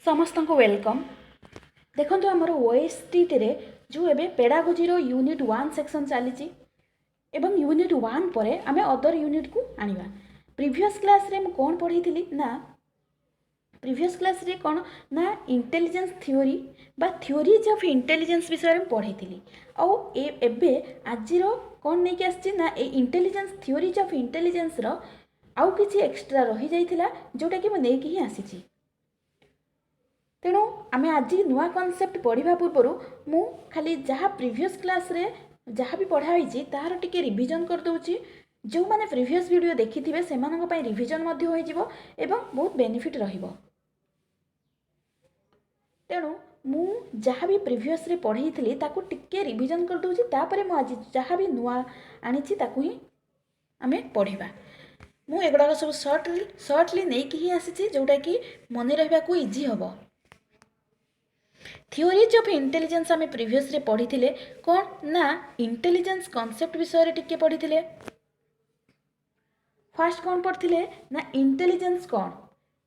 समस्त को वेलकम। देखो आमर ओएसटी रे जो एबे पेडागोजी यूनिट 1 सेक्शन चली एवं यूनिट 1 पर आम अदर यूनिट को आनिबा। प्रीवियस क्लास रे कौन पढ़ी ना प्रीवियस क्लास रे कौन ना इंटेलिजेंस थ्योरी बा थ्योरीज ऑफ इंटेलिजेंस विषय में पढ़ी एबे आजिर कौन नहीं आसी ना इंटेलिजेंस थ्योरीज ऑफ इंटेलिजेंस रो आउ किछि एक्स्ट्रा रही जाइथिला जोटा कि मैं ही आसी। तेणु आम आज नुआ कनसेप्ट पढ़ा पूर्व मु खाली जहाँ प्रीवियस क्लास रे जहाँ भी पढ़ाई तार टिके रिविजन कर दूची। जो मैंने प्रीवियस वीडियो देखि थे से रिविजन हो बहुत बेनिफिट रहिबो। तेणु मु जहाँ भी प्रीवियस रे पढ़ी थी ताकू टिके रिविजन कर दूची। तापर मु आज जहाँ भी नुआ आनी ताकू ही आमे पढ़िबा। मु एगुड़ा सब सर्टली नहीं ही आसी जोटा कि मन रहा इजी हम। थ्योरीज ऑफ इंटेलिजेंस आम प्रीवियस रे पढ़ी थिले कौन ना इंटेलिजेंस कॉन्सेप्ट विषय रे टिके पढ़ी थिले। फर्स्ट कौन पढ़थिले ना इंटेलिजेंस कौन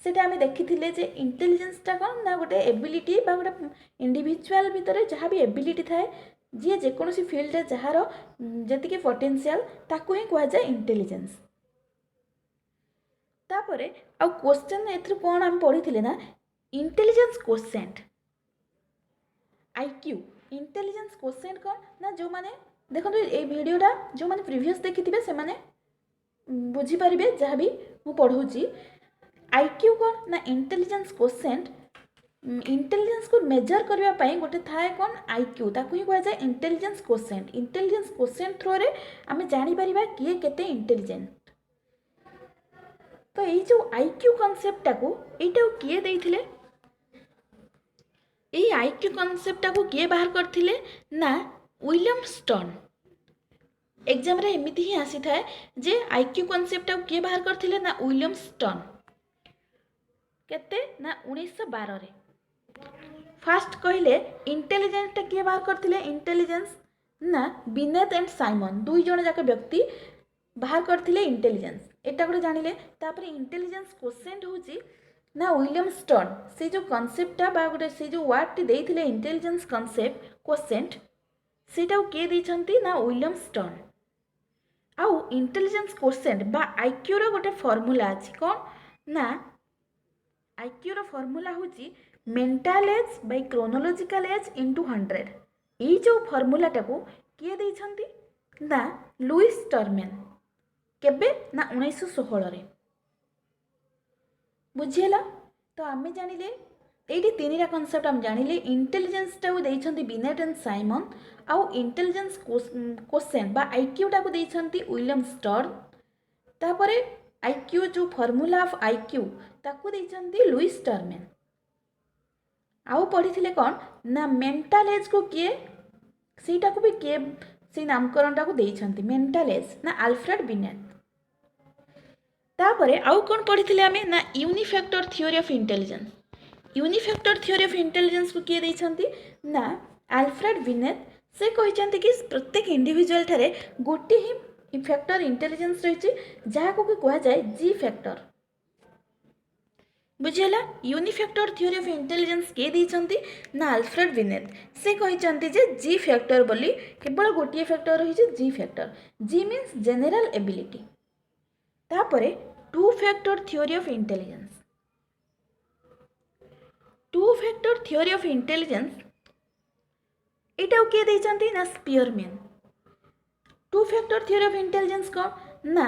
सेटा आम देखी थिले जे इंटेलिजेंसटा कौन ना गोटे एबिलिटी बा गोटे इंडिविजुअल भितर जहाँ भी एबिलिटी थाए जी जेकोसी फील्ड रे जहार जतिके पोटेंशियल ताकू ही कह जाए इंटेलिजेंस। तापरे आ क्वेश्चन एथु कौन आम पढ़ी थिले ना intelligence quotient IQ intelligence quotient कौन ना जो माने देखो ये वीडियोटा जो माने प्रीवियस देखि थिबे से माने बुझी पारिबे जहाँ भी मु पढ़ौची। आईक्यू कौन ना इंटेलिजेंस क्वोशिएंट इंटेलिजेंस को मेजर करबा पई गोटे थाए कौन आईक्यू ताकू ही कह जाए intelligence quotient. Intelligence quotient through रे आमे जानि परिबा किए केते इंटेलिजेंट। तो ये जो आईक्यू कॉन्सेप्ट टाकू एटा किए देइथिले ये आईक्यू कॉन्सेप्ट को किए बाहर करथिले ना विलियम स्टर्न। एग्जाम रे एमिति ही आसी थाए जे आईक्यू कॉन्सेप्ट को किए बाहर करथिले ना विलियम स्टर्न केते ना 1912 रे। फास्ट कहले इंटेलिजेंस टा किए बाहर करथिले इंटेलिजेंस ना बिनेट एंड साइमन दुई जण जाक व्यक्ति बाहर करथिले इंटेलिजेंस एटा गोटे जानिले। तापर इंटेलिजेंस क्वोशिएंट होची ना विलियम स्टर्न से जो कॉन्सेप्टा बा गोटे से जो वर्ड टी देइथिले इंटेलिजेंस कॉन्सेप्ट क्वोशिएंट सेटा किए देइछंती ना विलियम स्टर्न। आउ इंटेलिजेंस क्वोशिएंट बा आईक्यू रो गोटे फार्मूला अछि कौन ना आईक्यू रो फार्मूला होची mental age by chronological age into 100। ई जो फार्मूला टाको किए देइछंती ना लुइस टर्मेन केबे ना 1916 रे। बुझिएला तो आम जानिले ये तीन कनसेप्ट आम जानिले इंटेलिजेंस टाको देइछंती बिनेट एंड साइमन आउ इंटेलिजेंस क्वोशिएंट बा आईक्यू टाको देइछंती विलियम स्टर्न। तापरे आईक्यू जो फार्मूला ऑफ आईक्यू ताको देइछंती लुइस टर्मेन। आउ पढ़ी कौन ना मेंटल एज को किए सेटा को भी किए से नामकरण टाको देइछंती मेंटल एज ना अल्फ्रेड बिनेट। तापरे आउ कौन पढ़ी आमे ना unifactor theory of intelligence. Unifactor theory of intelligence को किए देइछंती ना अल्फ्रेड बिनेट। से कहते कि प्रत्येक इंडिविजुअल ठारे गोटे ही फैक्टर इंटेलिजेंस रही जहाँ को कह जाए जी फैक्टर। बुझेला यूनिफैक्टर थ्योरी ऑफ इंटेलिजेंस किए देइछंती ना अल्फ्रेड बिनेट। से कहते जे जी फैक्टर बोली केवल गोटे फैक्टर रही जी फैक्टर। जी मीन्स जेनेरल एबिलिटी। तापरे to factor theory of intelligence. To factor theory of intelligence एटा किए देइछंती ना Spearman. To factor theory of intelligence कौन ना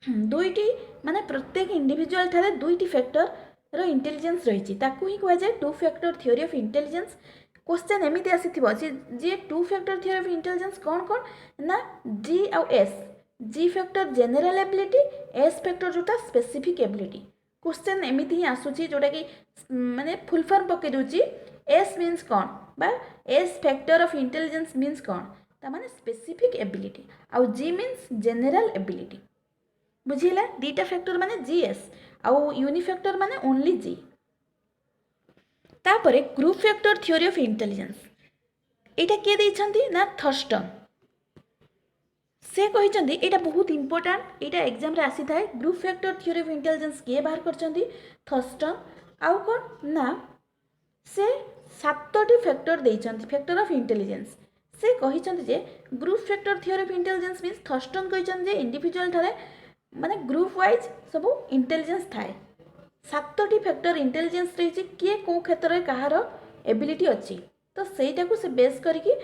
दुईटी माने प्रत्येक इंडिविजुअल ठारे दुईटी फैक्टर रो इंटेलिजेंस रही ताकू ही कह जाए two factor theory of intelligence. Question एमिति आसीथिबो जे two factor theory of intelligence कौन कौन ना जी आउ S. G factor general ability S factor जोटा स्पेसिफिक एबिलिटी। क्वेश्चन एमिति ही आसुची जोटा कि माने फुल फॉर्म पके दूची एस मीन्स कौन बा S factor of intelligence means कौन ता माने स्पेसिफिक एबिलिटी आउ जी मीन्स जेनेरल एबिलिटी। बुझिला दीटा फैक्टर माने जी एस आउ यूनिफैक्टर माने ओनली जी। तापरे group factor theory of intelligence एटा किए देइछंती ना थर्स्टन। से कहते यहाँ बहुत इंपोर्टाट यहाँ एग्जाम रे आसी थाए group factor theory of intelligence किए बाहर करछंती थर्स्टन। आउ कौन ना से 7टी फैक्टर देइछन्ति फैक्टर ऑफ इंटेलिजेंस से कहिछन्ति जे group factor theory of intelligence means Thurstone कहिछन्ति जे इंडिविजुअल ठारे माने ग्रुप वाइज सब इंटेलिजेंस थाए 7टी फैक्टर इंटेलिजेंस रही किए कौ क्षेत्र में कहार एबिलिटी अच्छी तो सहीटा को से बेस करके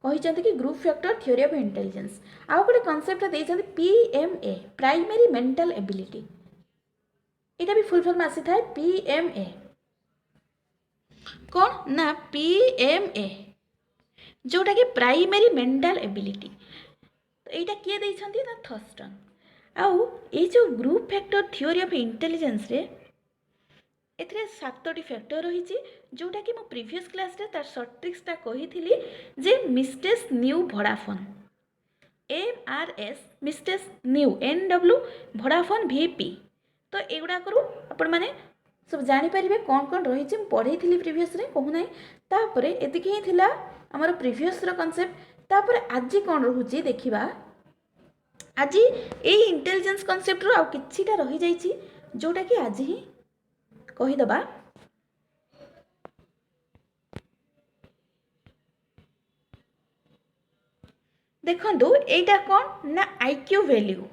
कहिछन्ति कि group factor theory of intelligence आउ गोटे कॉन्सेप्ट देइछन्ति पीएमए प्राइमरी मेंटल एबिलिटी एटा भी फुल फॉर्म आसी थाए पीएमए कौन ना पीएमए जोटा कि प्राइमरी मेंटल एबिलिटी तो यहाँ किए देइछन्ति ना थर्स्टन आउ ये जो group factor theory of intelligence रे एथरे 7टी फैक्टर रही जोटा कि मो प्रीवियस क्लास रे तार शॉर्ट ट्रिक्सटा कही जे mistress new Vodafone MRS mistress new NW Vodafone VP तो एगुड़ा करू आपण माने सब जानीपारे कौन कौन रही पढ़ी प्रिवियस रे कहूना तापर एतिक ही थिला आमर प्रिवियस कॉन्सेप्ट तापर आज कौन रोचे देखिबा आज ये इंटेलिजेंस कॉन्सेप्ट रो आ किछिटा रही जाइछि जोटा कि आज ही कहि दबा देखंतु एटा कौन ना IQ वैल्यू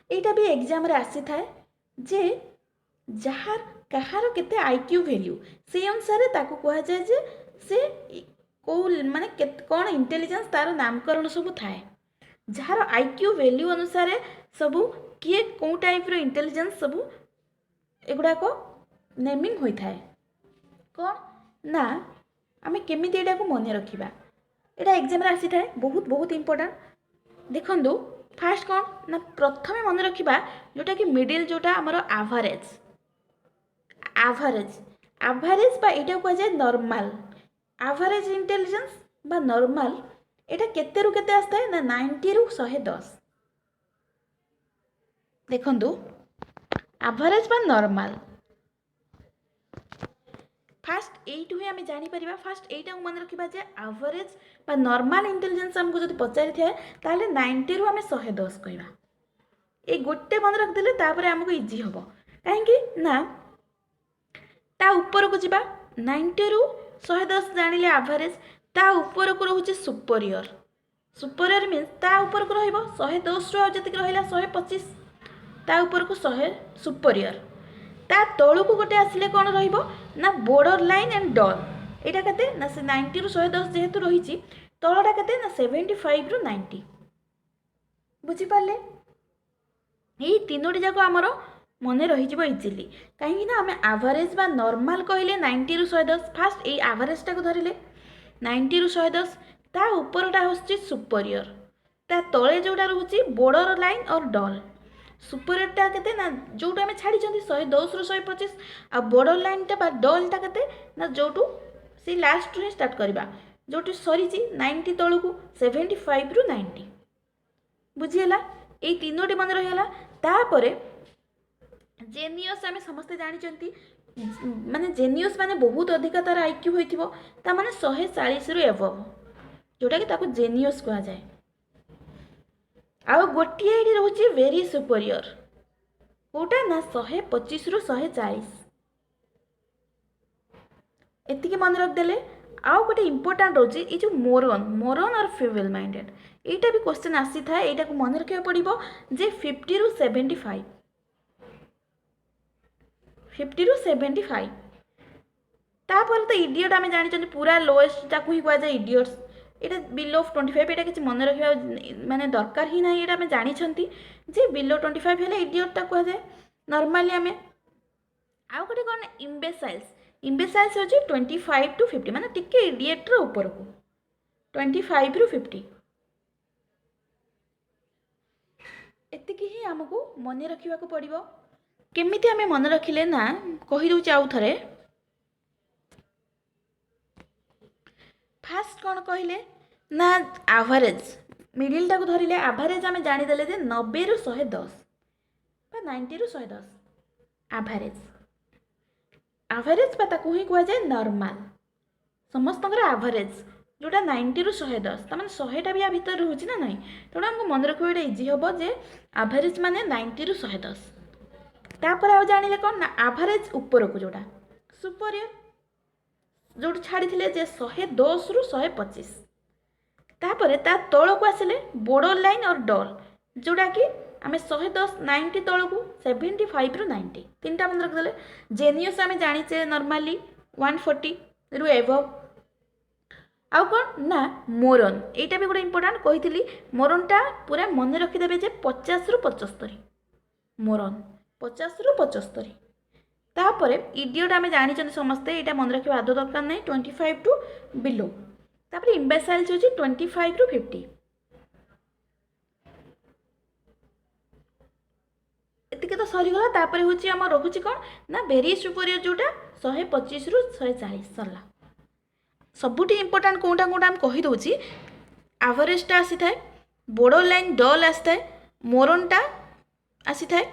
एटा भी एग्जाम रे आसी थाए जे जहार कहार केते IQ वैल्यू से अनुसार ताको कहा जाए जे से को माने कौन इंटेलिजेंस तार नामकरण सब थाए जहार IQ वैल्यू अनुसार सब किए कौ टाइप रो इंटेलिजेंस सब एगुड़ा को नेमिंग होई थाए कौन ना आमे केमिति एटा को मने रखिबा एटा एग्जाम रे आसी थाए बहुत बहुत इंपोर्टेंट देखंदु फास्ट कौन ना प्रथमे मन रखिबा जोटा कि मिडिल जोटा हमर एवरेज बा एटा को जाय नॉर्मल एवरेज इंटेलिजेंस बा नॉर्मल एटा केते रु केते आस्ता है ना 90 रु 110 देखंदु एवरेज बा नॉर्मल फास्ट एइटु ही आमे जानि परिबा फास्ट एइटा को मन रखिबा जे एवरेज बा नॉर्मल इंटेलिजेंस हमको जदि पचारि थाए ताले 90 रु आमे 110 कहबा ए गोटे मन रख देले तापर हमको इजी हबो काहे कि ना ता ऊपर को जिबा 90 रु 110 जानिले एवरेज ता ऊपर को रहउची सुपरियर मीन्स ता ऊपर को रहइबो 110 रु जति रहिला 125 ता ऊपर को 100 सुपरियर ता तळु को गोटे आसिले कोन रहिबो ना बॉर्डर लाइन एंड डॉल एटा कते ना से 90 रु 110 जेहेतु रहिची तळटा कते ना 75 रु 90 बुझी पाले ए तीनोटी जाको हमरो मने रही जिवो इजीली कहीं ना हमें एवरेज बा नॉर्मल कहले 90 रु 110 फास्ट ए एवरेज टा को धरिले 90 रु 110 ता ऊपरटा होछि सुपरियर ता तळे जोटा रहउची बॉर्डर लाइन और डॉल सुपरियर टा केते ना जोटा हमें छाडी जंती 110 रु 125 आ बॉर्डर लाइन टा बा डॉल टा केते ना जोटू से लास्ट रे स्टार्ट करबा जोटू सरीची 90 तळु को 75 रु 90 बुझियला ए तीनोटी मन रहिला तापरे जेनियस आम समस्ते जानी माने जेनियस माने बहुत अधिक तार IQ होइथिबो ता माने 140 रु एबव जोटा कि ताको जेनियस कहा जाए आ गोटिए एडी रहउची वेरी सुपरियर कोटा ना 125 रु 140 एतिके मन रख देले आउ गोटे इंपोर्टेंट रोचे ये जो मोरन और फीमेल माइंडेड एटा भी क्वेश्चन आसी था एटा को मन रखिया पड़िबो जे 50 रु 75 50 रु 75 तापर तो इडियट आम जानी पूरा लोएस्ट ताकू ही कहुए इडियट्स एटा बिलो 25 एटा किसी मन रखा माने दरकार ही ना एटा आम जानी जे बिलो 25 हेले इडियट ता कहुए नॉर्मली आम आउ गोटे कौन इम्बेसाइल्स हो 25 टू 50 माने टिके इडियट रो ऊपर को 25 रु 50 एतिकी ही आमको मन रखा पड़ो केमिति आमे मन रखिले ना कहि दउची आउ थरे फास्ट कौन कहले ना एवरेज मिडिल टाको धरिले एवरेज आमे जानि देले जे 90 रु 110 बा 90 रु 110 एवरेज बा ताको ही कह जाए नॉर्मल समस्तंकर एवरेज जोटा 90 रु 110 ता माने 100 टा भी आ भीतर रहउची ना नहीं तेणु हमको मन रखिबा इजी हबो जे एवरेज माने 90 रु 110 तापर आ जानिले कौन ना एवरेज ऊपर को जोड़ा सुपरियर जो छाड़ी जे 110 रु 125 तापर ता तल को आसिले बॉर्डर लाइन और डॉल जोड़ा कि आम 110 90 तल को 75 रु 90 तीनटा मन रखिदे जेनियस आम जाचे नॉर्मली 140 रु एबव आउ कौन ना मोरन एटा भी गोटे इंपोर्टाट कही मोरनटा पूरा मन रखिदेवे जे 50 रु 75 मोरन 50 रु 75 तापर इडियोट आम जानी समस्ते यहाँ मन रखा आदौ दरकार नहीं 25 टू बिलो तापर इम्बेसाइल हो 25 रु 50 एतिके तो सरीगला तापर हूँ आम रखुची कौन ना वेरी सुपरियर जोटा 125 रु 140 सरला सबुठी इंपोर्टाट कौटा कौटा आम कहीदे एवरेजटा आसी थाए बॉर्डर लाइन डल आसी थाए मोरनटा आसी थाए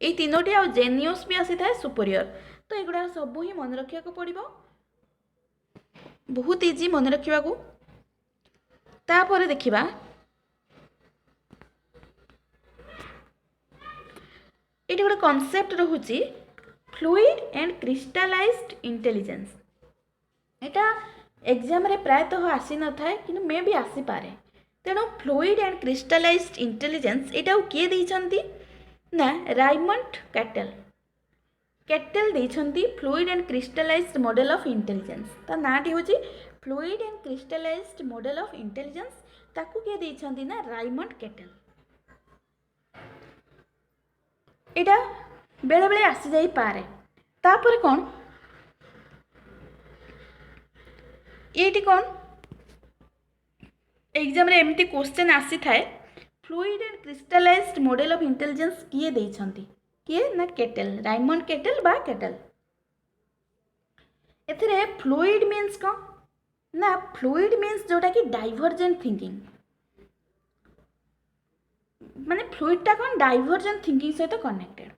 ये तीनोटी आ जेनियस भी आसी थाए सुपरियर तो एगुड़ा सब ही मन रखा पड़ो बहुत इजी मन रखा तापर देखिबा ये गोटे कॉन्सेप्ट रहुची फ्लूइड एंड क्रिस्टलाइज्ड इंटेलिजेंस एटा एग्जाम रे प्रायतः आसी न थाए कि मे भी आसी पारे तेणु फ्लूइड एंड क्रिस्टलाइज्ड इंटेलिजेंस एटा किए देइछंती ना रायमंड कैटल कैटल देइछंती fluid and crystallized model of intelligence ता नाटी होची fluid and crystallized model of intelligence ताकू किए देइछंती ना रायमंड कैटल एटा बेले बेले आसी जाई पारे तापर कौन ये कौन एग्जाम रे एमती क्वेश्चन आसी थाए fluid and crystallized model of intelligence किए देइछंती किए ना कैटल रायमंड कैटल बा कैटल एथिरे फ्लूइड मीन्स कौन ना फ्लूइड मीन्स जोटा कि डाइवर्जेंट थिंकिंग माने फ्लूइडटा कौन डाइवर्जेंट थिंकिंग सहित कनेक्टेड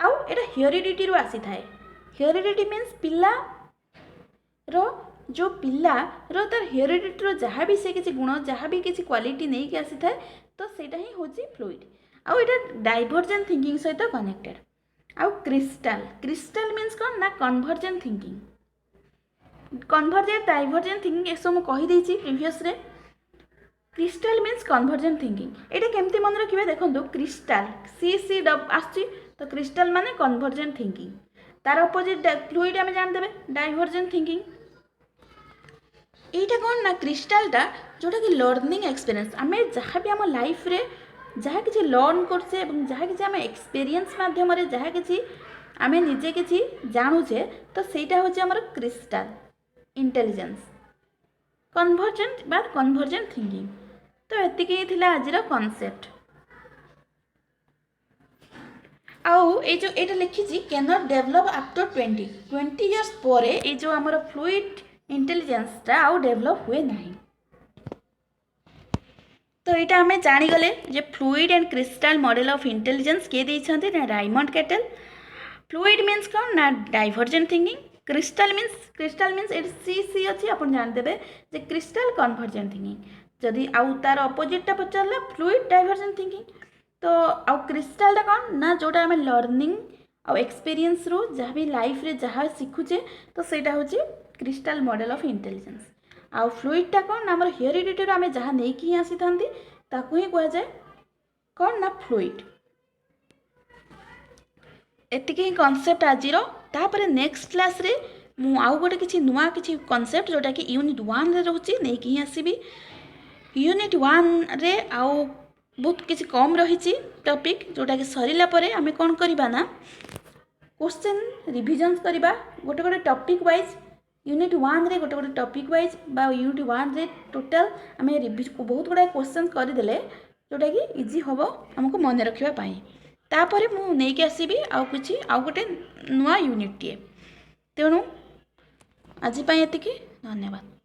आउ एटा हेरिडिटी रु आसी थाए हेरिडिटी मीन्स पिला रो जो पिला रो तार हेरिडिटी रो जहाँ भी से किसी गुण जहाँ भी किसी क्वालिटी नहीं कि आसी थाए तो सेटा ही होची फ्लूइड आउ एटा डाइवर्जेंट थिंकिंग सहित कनेक्टेड आउ क्रिस्टल क्रिस्टल मीन्स कौन ना convergent thinking convergent divergent thinking ए सब कही देछि प्रीवियस रे क्रिस्टल मीन्स कन्वर्जेंट थिंकिंग एटा केमती मन रखिबे देखंतु क्रिस्टल सी सी डब आछि तो क्रिस्टल माने कन्वर्जेंट थिंकिंग तार अपोजिट फ्लूइड आम जान देबे डाइवर्जेंट थिंकिंग एटा कौन ना क्रिस्टलटा जोटा कि लर्निंग एक्सपीरियंस आम जहाँ भी आम लाइफ रे जहाँ किसी लर्न करछे एवं जहाँ किसी आम एक्सपीरियंस माध्यम रे जहाँ किसी आम निजे किसी जानूचे तो सेटा होचे हमर क्रिस्टल इंटेलिजेंस कन्वर्जेंट बा कन्वर्जेंट थिंकिंग तो एतिके ही थिला आजिर कॉन्सेप्ट आउ ए जो एटा लिखी can not develop after 20 years पर ये जो आमर फ्लूइड इंटेलिजेंसटा आउ डेवलप हुए नहीं तो यहाँ आम जानीगले जे fluid and crystal model of intelligence किए देइछंती ना रायमंड कैटल फ्लूइड मीन्स कौन ना डाइवर्जेंट थिंकिंग क्रिस्टल मीन्स एट सी सी अच्छी आप जानते जे क्रिस्टल कन्वर्जेंट थिंकिंग जदि आउ तार अपोजिटा पचारा फ्लूइड डाइवर्जेंट थिंकिंग तो आउ क्रिस्टलटा कौन ना जोटा आम लर्निंग आउ एक्सपीरियंस रो जहाँ भी लाइफ रे जहाँ शिखुचे तो सेटा होची क्रिस्टल मॉडल ऑफ इंटेलिजेंस आउ फ्लूइडटा कौन आम हेरिडिटी आम जहाँ नहीं कि आसी था ताकू ही कह जाए कौन ना फ्लूइड एतिके ही कॉन्सेप्ट आजिर तापर नेक्स्ट क्लास रे मु आउ गोटे किछि नुआ किछि कॉन्सेप्ट जोटा कि यूनिट 1 रे रहउची नहीं कि आसीबी यूनिट 1 रे आउ बहुत किसी कम रही टॉपिक जोटा कि सरिला परे आमे कौन करबा ना क्वेश्चन रिविजन करबा गोटे गोटे टॉपिक वाइज यूनिट 1 रे गोटे गोटे टॉपिक वाइज बा यूनिट 1 रे टोटल आमे बहुत गुड़ा क्वेश्चन करदेले जोटा कि इजी हम हमको मन रखा पाई तापर मु नहीं कि आसीबी आउ किछि आउ गोटे नुआ यूनिट टीए तेणु आज एतिकी धन्यवाद।